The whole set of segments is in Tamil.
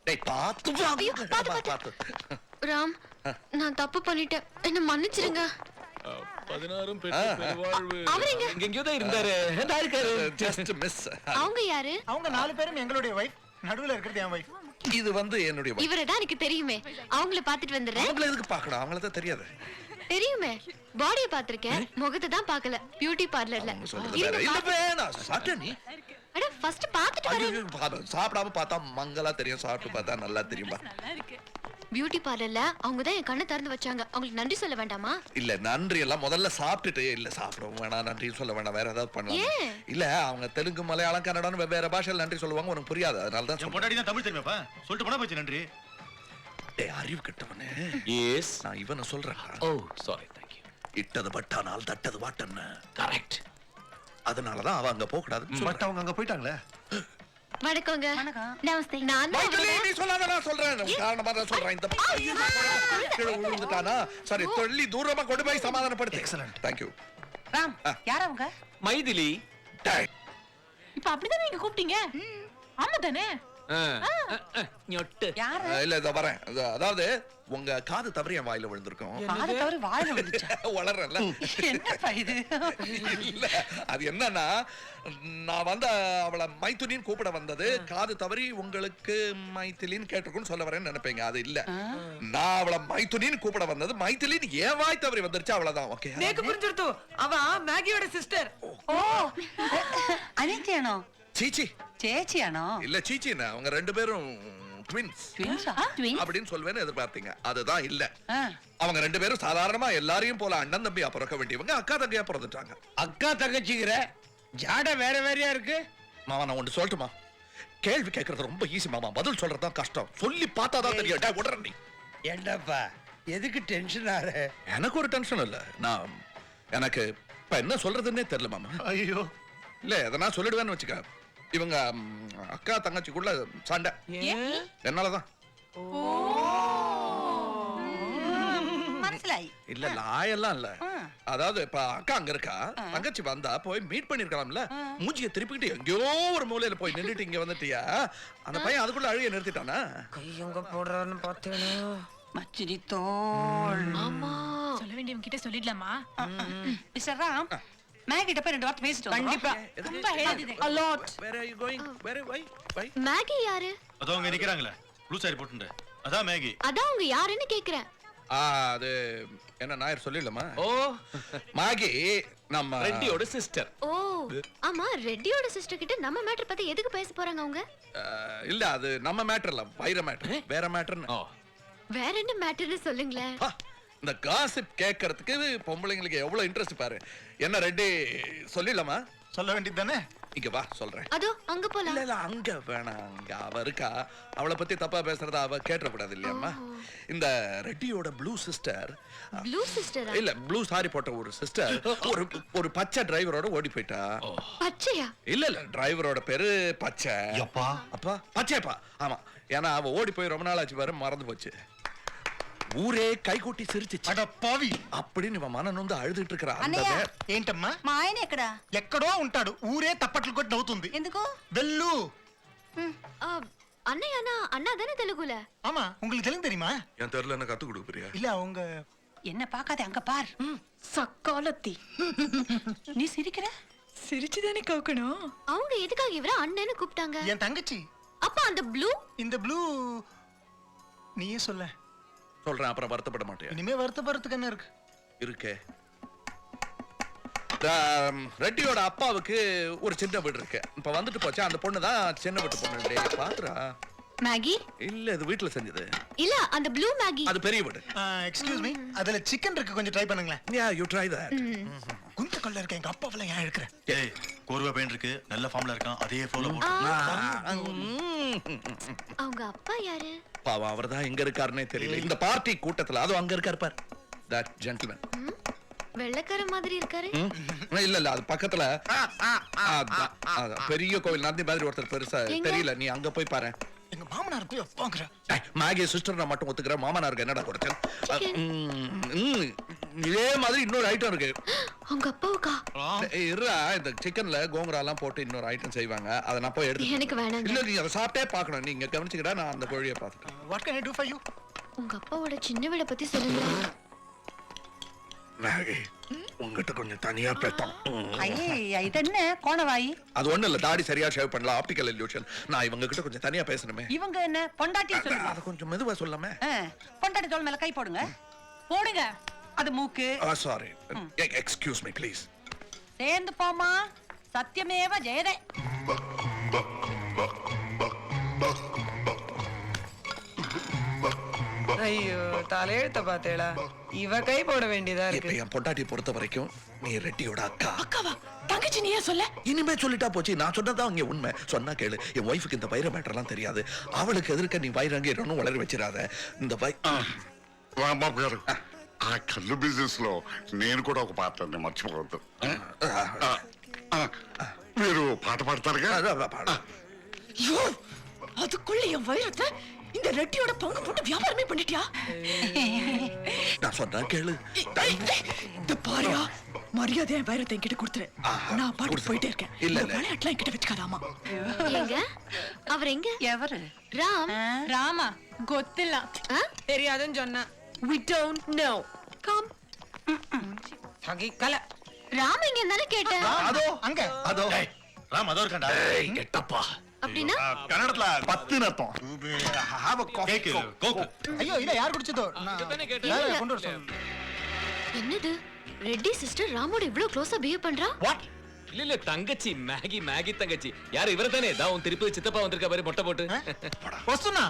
டேய் பாத்து பாத்து. ராம், நான் தப்பு பண்ணிட்டேன். என்ன மன்னிச்சிருங்க. 16 பெற்ற பெருவாழ்வு. அவர் எங்க? எங்கேயோ தான் இருந்தாரு. என்ன இருக்காரு? Just miss. அவங்க யாரு? அவங்க 4 பேரும் எங்களுடைய வைஃப். நடுவுல இருக்கிறது என் வைஃப். இது வந்து என்னுடைய wife. இவரை தான் எனக்கு தெரியுமே. அவங்கள பாத்துட்டு வந்துடுறேன். அவங்கள எதுக்கு பார்க்கணும்? அவங்கள தான் தெரியாது. தெரியுமே. பாடியை பாத்திருக்கேன், முகத்தை தான் பார்க்கல. பியூட்டி பார்லர்ல. அவங்க சொல்றது வேற. இல்ல வேணாம். சாப்பிட்ட நீ? அட ஃபர்ஸ்ட் பாத்துட்டு வரேன். சாப்பிடாம பார்த்தா மங்களா தெரியும், சாப்பிட்டு பார்த்தா நல்லா தெரியுமா? பியூட்டி பார்லர்ல அவங்க தான் என் கண்ணை திறந்து வச்சாங்க. அவங்களுக்கு நன்றி சொல்ல வேண்டாமா? இல்ல நன்றி எல்லாம் முதல்ல சாப்பிட்டுட்டு இல்ல சாப்பிடவும் வேணாம், நன்றி சொல்ல வேண்டாம், வேற ஏதாவது பண்ணலாம். இல்ல அவங்க தெலுங்கு, மலையாளம், கன்னடம் வெவ்வேறு பாஷையில் நன்றி சொல்லுவாங்க, உனக்கு புரியாது. அதனால தான் பொண்டாடி தான் தமிழ் தெரியுமாப்பா, சொல்லிட்டு போனா போச்சு நன்றி. டேய் அறிவு கெட்டவனே. எஸ். நான் இவனை சொல்றேன். ஓ சாரி, थैंक यू. இட்டது பட்டானால் தட்டது வாட்டன்னு. கரெக்ட். அதனால தான் அவ அங்க போக கூடாது. பட் அவங்க அங்க போயிட்டாங்களே. வணக்கங்க. நமஸ்தே. நான் தான் நீ சொல்லாத, நான் சொல்றேன். காரணமா தான் சொல்றேன். இந்த கீழ விழுந்துட்டானா சரி, தொல்லி தூரமா கொண்டு போய் சமாதானப்படுத்து. Excellent, thank you. ராம், யார் அவங்க? மைதிலி. இப்ப அப்படிதானே நீங்க கூப்பிட்டீங்க? ஆமா தானே? ஞொட்டு. யாரு? இல்ல இத வரேன். அதாவது உங்க காது தவறி என் வாயில விழுந்திருக்கும். காது தவறி வாயில விழுந்துச்சா? வளரல. என்னப்பா இது? இல்ல அது என்னன்னா, நான் வந்த அவளை மைத்துனின்னு கூப்பிட வந்தது காது தவறி உங்களுக்கு மைத்திலின்னு கேட்டிருக்குன்னு சொல்ல வரேன்னு நினைப்பீங்க. அது இல்ல, நான் அவளை மைத்துனின்னு கூப்பிட வந்தது மைத்திலின்னு ஏன் வாய் தவறி வந்துருச்சு, அவ்வளவுதான். ஓகே, நேக்கு புரிஞ்சிருத்து. அவ மேகியோட சிஸ்டர். ஓ, அனித்தியானோ? சீச்சி சேச்சியானோ? இல்ல சீச்சின்னா அவங்க ரெண்டு பேரும் ட்வின்ஸ். ட்வின்ஸா? அப்படின்னு சொல்வேன்னு எதிர்பார்த்தீங்க, அதுதான் இல்ல. அவங்க ரெண்டு பேரும் சாதாரணமா எல்லாரையும் போல அண்ணன் தம்பியா பிறக்க வேண்டியவங்க அக்கா தங்கையா பிறந்துட்டாங்க. அக்கா தங்கச்சிக்கிற ஜாட வேற வேறையா இருக்கு. மாமா நான் ஒன்று சொல்லட்டுமா? கேள்வி கேட்கறது ரொம்ப ஈஸி மாமா, பதில் சொல்றதுதான் கஷ்டம். சொல்லி பார்த்தாதான் தெரியும். உடனே ஏண்டாப்பா எதுக்கு டென்ஷன் ஆற? எனக்கு ஒரு டென்ஷன் இல்ல, நான் எனக்கு இப்ப என்ன சொல்றதுன்னே தெரியல மாமா. ஐயோ இல்ல எதனா சொல்லிடுவேன்னு வச்சுக்க. இவங்க அக்கா தங்கச்சிக்குள்ள சண்டை என்னாலதான். மனசிலாய் இல்ல லாயெல்லாம் இல்ல. அதாவது இப்ப அக்கா அங்க இருக்கா, தங்கச்சி வந்தா போய் மீட் பண்ணிருக்கலாம்ல. மூஞ்சிய திருப்பிக்கிட்டு எங்கேயோ ஒரு மூலையில போய் நின்றுட்டு இங்க வந்துட்டியா, அந்த பையன் அதுக்குள்ள அழுக நிறுத்திட்டானா? கையங்க போடுறான்னு பாத்தீங்களா? மச்சினி தோள். ஆமா. சொல்ல வேண்டியவங்க கிட்ட சொல்லிடலாமா? மிஸ்டர் ராம், மேகிட்ட போய் 2 வார்த்தை பேசிட்டு கண்டிப்பா. ரொம்ப ஹேடிது. A lot. Where are you going? Why? Maggi யாரு? அதோ அங்க நிக்கிறாங்களே ப்ளூ சாரி போட்டுண்டு, அதான் மேகி. அதான் அவங்க யாருன்னு கேக்குறேன். அது என்ன நாயர் சொல்லிடலாமா? ஓ, மாகி நம்ம ரெட்டியோட சிஸ்டர். ஓ ஆமா, ரெட்டியோட சிஸ்டர் கிட்ட நம்ம மேட்டர் பத்தி எதுக்கு பேச போறாங்க அவங்க? இல்ல அது நம்ம மேட்டர் இல்ல, வைர மேட்டர், வேற மேட்டர்னு. ஓ, வேற என்ன மேட்டர்னு சொல்லுங்களேன். இந்த காசிப் கேட்கறதுக்கு பொம்பளைங்களுக்கு எவ்வளவு இன்ட்ரெஸ்ட் பாரு. என்ன ரெட்டி சொல்லிடலாமா? சொல்ல வேண்டியது தானே. இங்க வா சொல்றேன். அதோ அங்க போலாம். இல்ல அங்க வேணாம், அங்க அவ இருக்கா. அவளை பத்தி தப்பா பேசுறத அவ கேட்ட கூடாது இல்லையாம்மா. இந்த ரெட்டியோட ப்ளூ சிஸ்டர். ப்ளூ சிஸ்டரா? இல்ல ப்ளூ சாரி போட்ட ஒரு சிஸ்டர் ஒரு பச்சை டிரைவரோட ஓடி போயிட்டா. பச்சையா? இல்ல டிரைவரோட பேரு பச்சை. அப்பா அப்பா பச்சைப்பா. ஆமா, ஏன்னா அவ ஓடி போய் ரொம்ப நாள் ஆச்சு பாரு, மறந்து போச்சு. ஊரே கைகூட்டி சிரிச்சு அட பாவி அப்படின்னு இவன் மனம் நொந்து அழுதுட்டு இருக்கறா. అన్నయ్య ఏంటమ్మా? మా ఆయన ఎక్కడా? ఎక్కడో ఉంటాడు. ఊరే తప్పట్లు కొట్టి నవ్వుతుంది. ఎందుకు? வெல்லு. அண்ணா அண்ணா தானே தெலுங்குல? ஆமா, உங்களுக்கு தெலுங்கு தெரியுமா? என் தெரியல, என்ன கத்து கொடுக்குறியா? இல்ல அவங்க என்ன பார்க்காத அங்க பார். சக்காலத்தி. நீ சிரிக்கிற? சிரிச்சுதானே கேட்கணும். அவங்க எதுக்காக இவர அண்ணன்னு கூப்பிட்டாங்க? என் தங்கச்சி. அப்ப அந்த ப்ளூ? இந்த ப்ளூ நீயே சொல்ல. சொல்றேன், அப்புறம் வருத்தப்பட மாட்டேன். இனிமே வருத்தப்படுறதுக்கு என்ன இருக்கு? இருக்கே. ரெட்டியோட அப்பாவுக்கு ஒரு சின்ன வீடு இருக்கு. இப்ப வந்துட்டு போச்சா, அந்த பொண்ணு தான் சின்ன வீட்டு பொண்ணு. பாத்துறா. மேகி? இல்ல இது வீட்ல செஞ்சது. இல்ல அந்த ப்ளூ மேகி. அது பெரிய வீடு. எக்ஸ்கியூஸ் மீ, அதுல சிக்கன் இருக்கு, கொஞ்சம் ட்ரை பண்ணுங்களேன். Yeah, you try that. குந்த கொள்ள இருக்க எங்க அப்பாவெல்லாம் ஏன் இருக்கிற? ஏய் கோர்வா பெயின் இருக்கு, நல்ல ஃபார்ம்ல இருக்கான், அதே ஃப்ளோல போட்டு. அவங்க அப்பா யாரு? பாவம், அவர்தான் எங்க இருக்காருன்னே தெரியல. இந்த பார்ட்டி கூட்டத்துல அது அங்க இருக்காரு பார். That gentleman. வெள்ளைக்கார மாதிரி இருக்காரு. இல்ல அது பக்கத்துல அதான், பெரிய கோவில் நந்தி மாதிரி ஒருத்தர் பெருசா தெரியல, நீ அங்க போய் பாரு. எங்க மாமனார் போய் வாங்குற. மேகி சிஸ்டர் நான் மட்டும் ஒத்துக்கிறேன், மாமனாருக்கு என்னடா குறைச்சல்? இதே மாதிரி இன்னொரு ஐட்டம் இருக்கு. உங்க அப்பாவுக்கா? இருடா, இந்த சிக்கன்ல கோங்கரா எல்லாம் போட்டு இன்னொரு ஐட்டம் செய்வாங்க, அதை நான் போய் எடுத்து. எனக்கு வேணாங்க. இல்ல நீ அதை சாப்பிட்டே பார்க்கணும், நீங்க கவனிச்சுக்கிட்டா நான் அந்த கோழியை பார்த்துட்டேன். What can I do for you? உங்க அப்பாவோட சின்ன வீட பத்தி சொல்லுங்க. மேகி உங்ககிட்ட கொஞ்சம் தனியா பேசணும். இது என்ன கோணவாயி? அது ஒண்ணு இல்ல, தாடி சரியா ஷேவ் பண்ணலாம், ஆப்டிகல் இல்யூஷன். நான் இவங்க கிட்ட கொஞ்சம் தனியா பேசணுமே. இவங்க என்ன பொண்டாட்டி சொல்லுங்க. அத கொஞ்சம் மெதுவா சொல்லாமே. பொண்டாட்டி தோள் மேல கை போடுங்க. போடுங்க. அது மூக்கு. Sorry, excuse me please. சேர்ந்து போமா. சத்தியமேவ ஜெயதே. ஐயோ, தலையெழுத்த பாத்தேளா? இவ கை போட வேண்டியதா இப்ப என் பொண்டாட்டி பொறுத்த வரைக்கும் நீ ரெட்டியோட அக்கா. அக்காவா? தங்கச்சி நீயே சொல்ல. இனிமே சொல்லிட்டா போச்சு, நான் சொன்னதான் அங்க உண்மை. சொன்னா கேளு, என் ஒய்ஃபுக்கு இந்த வைர மேட்டர்லாம் தெரியாது. அவளுக்கு எதிர்க்க நீ வைரங்க இன்னும் வளர வச்சிடாத. இந்த రాంబాబు గారు ఆ కళ్ళు బిజినెస్ లో నేను కూడా ఒక పాత్రని మర్చిపోవద్దు. మీరు పాట పాడతారుగా? ஐயோ, அதுக்குள்ள என் வைரத்தை இந்த ரெட்டியோட பங்கு போட்டு வியாபாரமே பண்ணிட்டியா? நான் சொன்னா கேளு. இந்த பாரியா, மரியாதை என் வைரத்தை என்கிட்ட கொடுத்துரு. நான் பாட்டு போயிட்டே இருக்கேன். இல்ல விளையாட்டுலாம் என்கிட்ட வச்சுக்காதாமா. எங்க அவர் எங்க? எவரு? ராம். ராமா ಗೊತ್ತಿಲ್ಲ. தெரியாதுன்னு சொன்னா. We don't know. Come. தகிக்கல. Ram எங்க இருந்தானே கேட்டேன். அதோ அங்க. அதோ ராம் அதோ இருக்கடா. கெட்டப்பா. அப்படின்னா கன்னடத்துல 10 அர்த்தம். Have a coffee. கேக்கு கோக்கு. ஐயோ இத யார் குடிச்சதோ? நான் கொண்டு வர சொல்றேன். என்னது? ரெட்டி சிஸ்டர் ராமோட இவ்ளோ க்ளோஸா பிஹேவ் பண்றா? வாட்? இல்ல தங்கச்சி மேகி தங்கச்சி. யாரு இவர தானே? உன் திருப்பதி சித்தப்பா வந்திருக்கா பாரு மொட்டை போட்டு. வஸ்துனா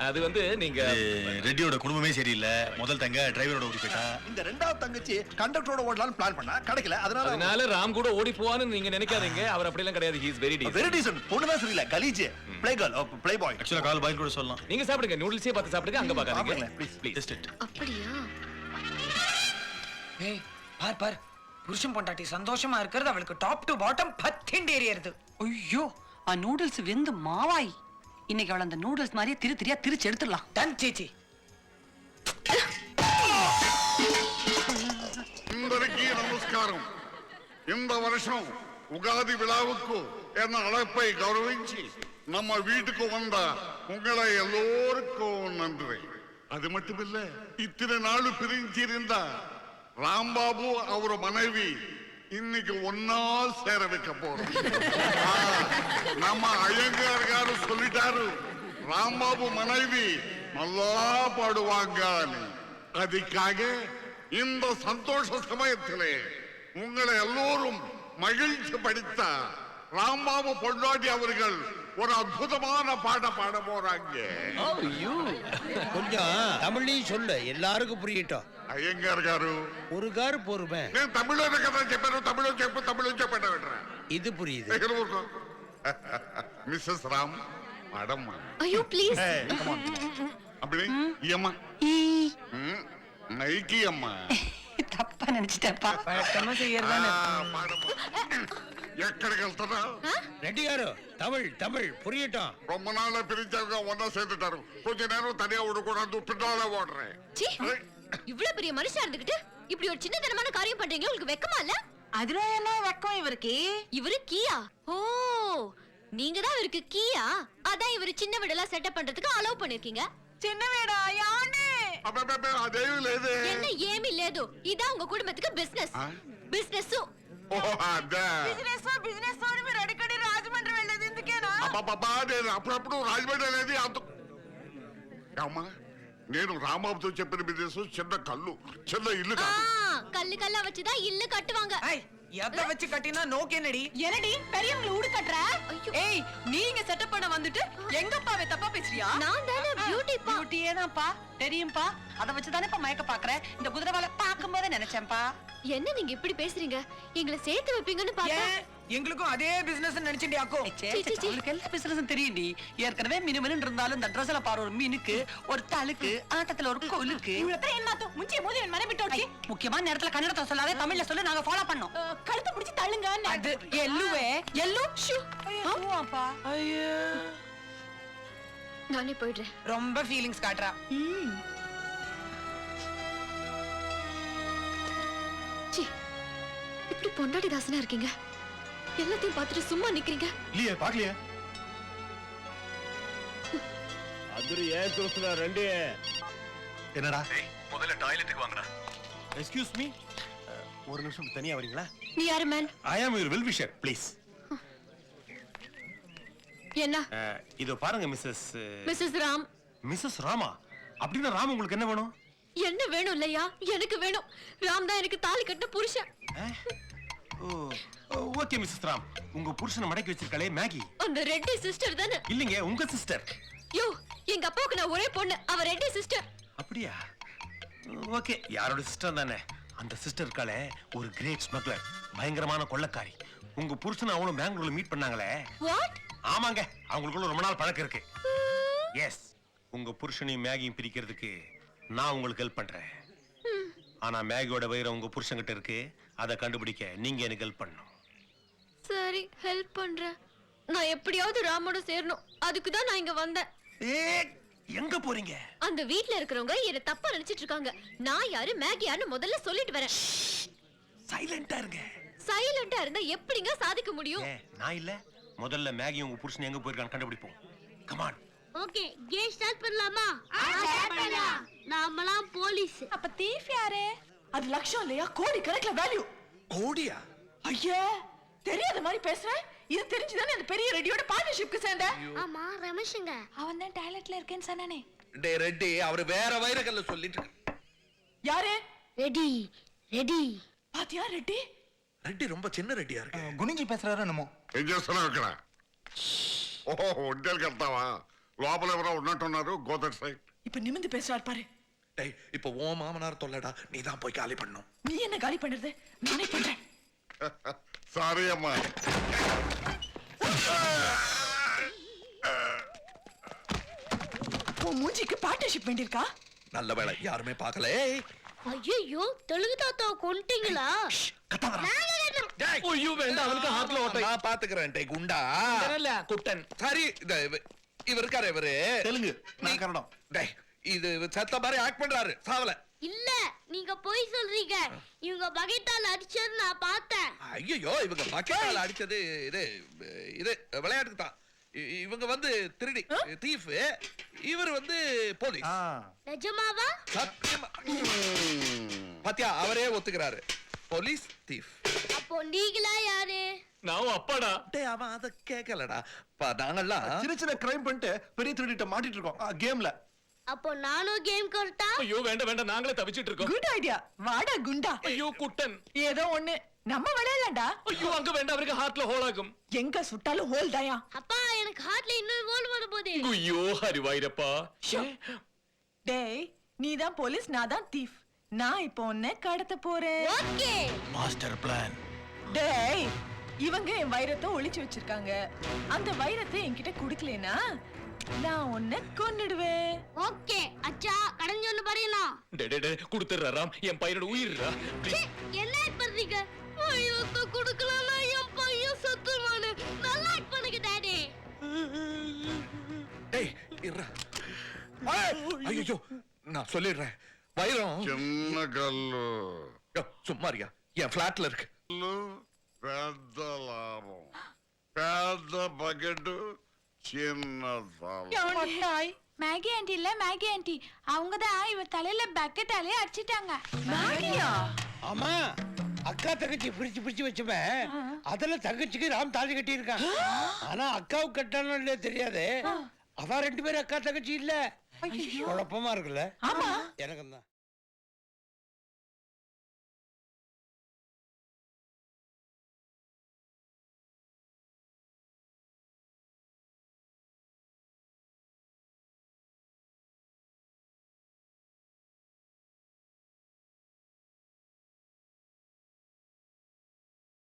அது வந்து நீங்க ரெட்டியோட குடும்பமே சரியில்லை. முதல் தங்க டிரைவரோட ஓடி போயிட்டா. இந்த ரெண்டாவது தங்கச்சி கண்டக்டரோட ஓடலாம்னு பிளான் பண்ணா, கிடைக்கல. அதனால ராம் கூட ஓடி போவான்னு நீங்க நினைக்காதீங்க. அவர் அப்படி எல்லாம் கிடையாது. He is very descent. Very descent. பொண்ணுதான் சரியில்லை, Khaleej, play girl, play boy. ஆக்சுவலா கால் பாய் கூட சொல்லலாம். நீங்க சாப்பிடுங்க, நூடுல்ஸே பார்த்து சாப்பிடுங்க, அங்க பாக்காதீங்க ப்ளீஸ் ப்ளீஸ். Just it. அப்படியா? ஏய், பார் புருஷன் பொண்டாட்டி சந்தோஷமா இருக்கிறது அவளுக்கு டாப் டு பாட்டம் பத்திண்டு ஏறியது. ஐயோ, ஆ நூடுல்ஸ் வெந்து மாவாய். இன்னைக்கு அவள் அந்த நூடுல்ஸ் மாதிரியே திரியா திரிச்சு எடுத்துடலாம். டன் சேச்சி. అందరికీ నమస్కారం. இந்த வருஷம் உகாதி விழாவுக்கு என்ன அழைப்பை கௌரவிச்சு நம்ம வீட்டுக்கு வந்த உங்களை எல்லோருக்கும் நன்றி. அது மட்டுமில்ல, இத்தனை நாள் பிரிஞ்சிருந்த ராம்பாபு அவர் மனைவி இன்னைக்கு ஒன்னா சேர வைக்க போறோம். நம்ம ஐயங்கார் காரு சொல்லிட்டாரு, ராம்பாபு மனைவி நல்லா பாடுவாங்க. அதுக்காக இந்த சந்தோஷ சமயத்திலே உங்களை எல்லோரும் மகிழ்ச்சி படித்த ராம்பாபு பொண்டாட்டி அவர்கள் ஒரு அற்புதமான பாட பாட போறாங்க. கொஞ்சம் தமிழ்லையும் சொல்லு, எல்லாருக்கும் புரியட்டும். ஐயங்கார் గారు ஒரு காரு போருமே. నేను తమిళలో కదా చెప్పాను, తమిళం చెప్పండి. இது புரியுது. Mrs Ram madam. ஐயோ ப்ளீஸ். அப்படி அம்மா மைக்கி அம்மா தப்பா நினைச்சிட்டப்பா. வழக்கமா செய்யறதானே. ఎక్కడికి వెళ్తున్నా? ரெட்டி காரு தமிழ் தமிழ் புரியட்டும். ரொம்ப நாளா பிரிஞ்சவங்க ஒன்னா சேர்ந்துட்டாரு. கொஞ்ச நேரம் தனியா விடக்கூடாது, பின்னால ஓடுறேன். சீ, இவ்வளவு பெரிய மனுஷனா இருந்துகிட்டு இப்படி ஒரு சின்னதனமான காரியம் பண்றீங்க, உங்களுக்கு வெக்கமா இல்ல? அதுல என்ன வெக்கம் இவருக்கு? இவரு கீயா? ஓ, நீங்க தான் இவருக்கு கீயா? அதான் இவரு சின்ன வீடெல்லாம் செட்டப் பண்றதுக்கு அலோவ் பண்ணிருக்கீங்க. சின்ன வீடா? யானே అదేమి లేదు. என்ன ఏమీ లేదు, ఇదా உங்க కుటుంబத்துக்கு బిజినెస్. బిజినెస్ అదే బిజినెస్ అని మీరు అడిగడి రాజమండ్రి వెళ్ళేది ఎందుకేనా? అబ్బబ్బబ్బా, నేను అప్పుడప్పుడు రాజమండ్రి అనేది అమ్మా, నేను రాంబాబుతో చెప్పిన బిజినెస్ చిన్న కళ్ళు, చిన్న ఇల్లు కాదు. கல்லு கல்லா வச்சுதான் இல்லு கட்டுவாங்க. எத வச்சு கட்டினா நோக்கு என்னடி? என்னடி பெரியவங்கள ஊடு கட்டற? ஏய், நீங்க செட்டப் பண்ண வந்துட்டு எங்க அப்பாவே தப்பா பேசுறியா? நான் தானே பியூட்டி பா. பியூட்டியே தான்ப்பா, தெரியும்பா. அத வச்சு தானே இப்ப மயக்க பாக்குறேன். இந்த குதிரை வாழை பாக்கும்போதே நினைச்சேன்ப்பா. என்ன நீங்க இப்படி பேசுறீங்க? எங்களை சேர்த்து வைப்பீங்கன்னு பார்த்தா. எங்களுக்கும் அதே பிசினஸ் நினைச்சிட்டியாக்கோ அவளுக்கு எல்லா பிசினஸும் தெரியும்டி. ஏற்கனவே மினுமினு இருந்தாலும் இந்த ட்ரெஸ்ல பாரு ஒரு மீனுக்கு ஒரு தழுக்கு ஆட்டத்துல ஒரு கோலுக்கு இவ்வளவுதான் என்ன முஞ்சிய போது என் மனை விட்டு ஓடி முக்கியமான நேரத்துல கன்னடத்தை சொல்லாதே தமிழ்ல சொல்லி நாங்க ஃபாலோ பண்ணோம். கழுத்தை பிடிச்சி தள்ளுங்க அது எல்லுவே எல்லு அப்பா நானே போயிடுறேன். ரொம்ப ஃபீலிங்ஸ் காட்டுறா. சி, இப்படி பொண்டாடி தாசனா இருக்கீங்க. எல்லாத்தையும் பார்த்துட்டு சும்மா நிக்கிறீங்க. இல்லையே பாக்கலையே. அதுரு ஏன் தோசுடா ரெண்டு. என்னடா? முதல்ல டாய்லெட்டுக்கு வாங்கடா. எக்ஸ்கியூஸ் மீ, ஒரு நிமிஷம் தனியா வரீங்களா? நீ யாரு man? I am your well wisher please. என்ன? இதோ பாருங்க மிஸ்ஸஸ் மிஸ்ஸஸ் ராம். மிஸ்ஸஸ் ராமா. அப்படின்னா ராம் உங்களுக்கு என்ன வேணும்? என்ன வேணும் இல்லையா? எனக்கு வேணும். ராம் தான் எனக்கு தாலி கட்ட புருஷன். ஓகே மிஸ்ஸஸ் ராம், உங்க புருஷனை மடக்கி வச்சிருக்காளே மேகி. அந்த ரெட்டி சிஸ்டர் தானே? இல்லைங்க, உங்க சிஸ்டர். யோ, எங்க அப்பாவுக்கு நான் ஒரே பொண்ணு, அவ ரெட்டி சிஸ்டர். அப்படியா? ஓகே, யாரோட சிஸ்டர் தானே. அந்த சிஸ்டர் இருக்காளே ஒரு கிரேட் ஸ்மக்லர், பயங்கரமான கொள்ளக்காரி. உங்க புருஷன் அவளும் பெங்களூர்ல மீட் பண்ணாங்களே. வாட்? ஆமாங்க, அவங்களுக்குள்ள ரொம்ப நாள் பழக்கம் இருக்கு. எஸ், உங்க புருஷனையும் மேகியும் பிரிக்கிறதுக்கு நான் உங்களுக்கு ஹெல்ப் பண்றேன். ஆனா மேகியோட வைரம் உங்க புருஷன் கிட்ட இருக்கு, அதை கண்டுபிடிக்க நீங்க எனக்கு ஹெல்ப் பண்ணணும். சரி, ஹெல்ப் பண்றேன். நான் எப்படியாவது ராமோட சேரணும். அதுக்கு தான் நான் இங்க வந்தேன். எங்க போறீங்க? அந்த வீட்ல இருக்கிறவங்க என்ன தப்பா நினைச்சிட்டு இருக்காங்க. நான் யாரு மேகி யாருன்னு முதல்ல சொல்லிட்டு வரேன். சைலண்டா இருங்க. சைலண்டா இருந்தா எப்படிங்க சாதிக்க முடியும்? நான் இல்ல, முதல்ல மேகி உங்க புருஷன் எங்க போயிருக்கான்னு கண்டுபிடிப்போம். Come on. Okay, game start பண்ணலாமா? ஸ்டார்ட் பண்ணலாம். நாமலாம் போலீஸ். அப்ப தீஃப் யாரு? அது லட்சம் இல்லையா, கோடி கணக்குல வேல்யூ. கோடியா? ஐயா, தெரியாத மாதிரி பேசுறேன். இது தெரிஞ்சுதானே அந்த பெரிய ரெடியோட பார்ட்னர்ஷிப்க்கு சேர்ந்த. ஆமா, ரமேஷ்ங்க. அவன் தான் டாய்லெட்ல இருக்கேன்னு சொன்னானே. டே ரெட்டி, அவர் வேற வைரக்கல்ல சொல்லிட்டு இருக்காரு. யாரு? Ready ready. பாத்தியா ரெட்டி? ரெட்டி ரொம்ப சின்ன ரெட்டியா இருக்கு. குனிஞ்சி பேசுறாரு என்னமோ. ఏం చేస్తున్నావు ఇక్కడ? ఓహో, ఒంటేలు కడతావా? లోపల ఎవరో ఉన్నట్టున్నారు. గోదట్ సైడ్. இப்ப நிமிந்து பேசுறாரு பாரு. டேய், இப்போ ஓ மாமனார் தொல்லடா, நீ தான் போய் காலி பண்ணணும். நீ என்ன காலி பண்றது? நானே பண்றேன். సారీ అమ్మా. உன் மூஞ்சிக்கு பார்ட்னர்ஷிப் வேண்டியிருக்கா? நல்ல வேளை யாருமே பார்க்கல. ஐயோ, தெலுங்கு தாத்தாவை கொன்ட்டீங்களா? ஐயோ வேண்டாம், அவனுக்கு ஹார்ட்ல ஓட்டை. நான் பாத்துக்கிறேன். டேய் குண்டா. இல்ல குட்டன். சரி, இவர் இருக்காரு, இவரு தெலுங்கு, நான் கன்னடம். டேய், இது செத்த மாதிரி ஆக்ட் பண்றாரு. சாவல. இல்ல, நீங்க போய் சொல்றீங்க. இவங்க பகைட்டால அடிச்சது நான் பார்த்தேன். ஐயோ, இவங்க பக்கெட்டால அடிச்சது இது இது விளையாட்டுக்கு தான். இவங்க வந்து திருடி தீஃப், இவர் வந்து போலீஸ். நிஜமாவா? சத்தியமா. பாத்தியா, அவரே ஒத்துக்கிறாரு. Police thief. அப்போ நீங்களா யாரு? நான் அப்பாடா. டேய், அவன் அத கேட்கலடா. நாங்கெல்லாம் சின்ன சின்ன கிரைம் பண்ணிட்டு பெரிய திருடிட்ட மாட்டிட்டு இருக்கோம் கேம்ல. அப்போ நானும் கேம் கரெக்டா? ஐயோ வேண்டாம் வேண்டாம், நாங்களே தவிச்சிட்டு இருக்கோம். Good idea. வாடா குண்டா. ஐயோ குட்டன். ஏதோ ஒண்ணு நம்ம விளையாடலாம்டா. ஐயோ அங்க வேண்டாம், அவருக்கு ஹார்ட்ல ஹோல் ஆகும். எங்க சுட்டாலும் ஹோல் தாயா. அப்பா, எனக்கு ஹார்ட்ல இன்னொரு ஹோல் வர போகுது. ஐயோ ஹரிவாயிரப்பா. டேய், நீ தான் போலீஸ், நான் தான் தீஃப். நான் இப்போ உன்னை கடத்த போறேன். ஓகே. Master plan. டேய், இவங்க என் வைரத்தை ஒளிச்சு வச்சிருக்காங்க. அந்த வைரத்தை என்கிட்ட குடுக்கலனா நான் உன்னை கொன்னுடுவேன். ஓகே, அச்சா கடந்து வந்து பாருங்களா. டே குடுத்துறா ராம், என் பையனோட உயிர்ரா. என்ன பண்றீங்க? வைரத்தை குடுக்கலனா என் பையன் செத்துவானே. நல்லா ஆக்ட் பண்ணுங்க டாடி. டேய் இருடா. ஐயோ, நான் சொல்லிடுறேன். வைரம் చిన్న కళ్ళు. சும்மா இருக்கியா? என் பிளாட்ல இருக்கு. పెద్ద లాభం. పెద్ద బకెట్, చిన్న సాలం. மேகி ஆண்டி இல்ல, மேகி ஆண்டி அவங்க தான் இவ தலையில பக்கெட்டாலே அடிச்சிட்டாங்க. மேகியா? ஆமா, அக்கா தங்கச்சி பிரிச்சு பிரிச்சு வச்சுப்பேன். அதுல தங்கச்சிக்கு ராம் தாலி கட்டி இருக்கான். ஆனா அக்காவுக்கு கட்டானோ இல்லையோ தெரியாது. அவ ரெண்டு பேரும் அக்கா தங்கச்சி இல்ல. குழப்பமா இருக்குல்ல? ஆமா, எனக்கு தான்.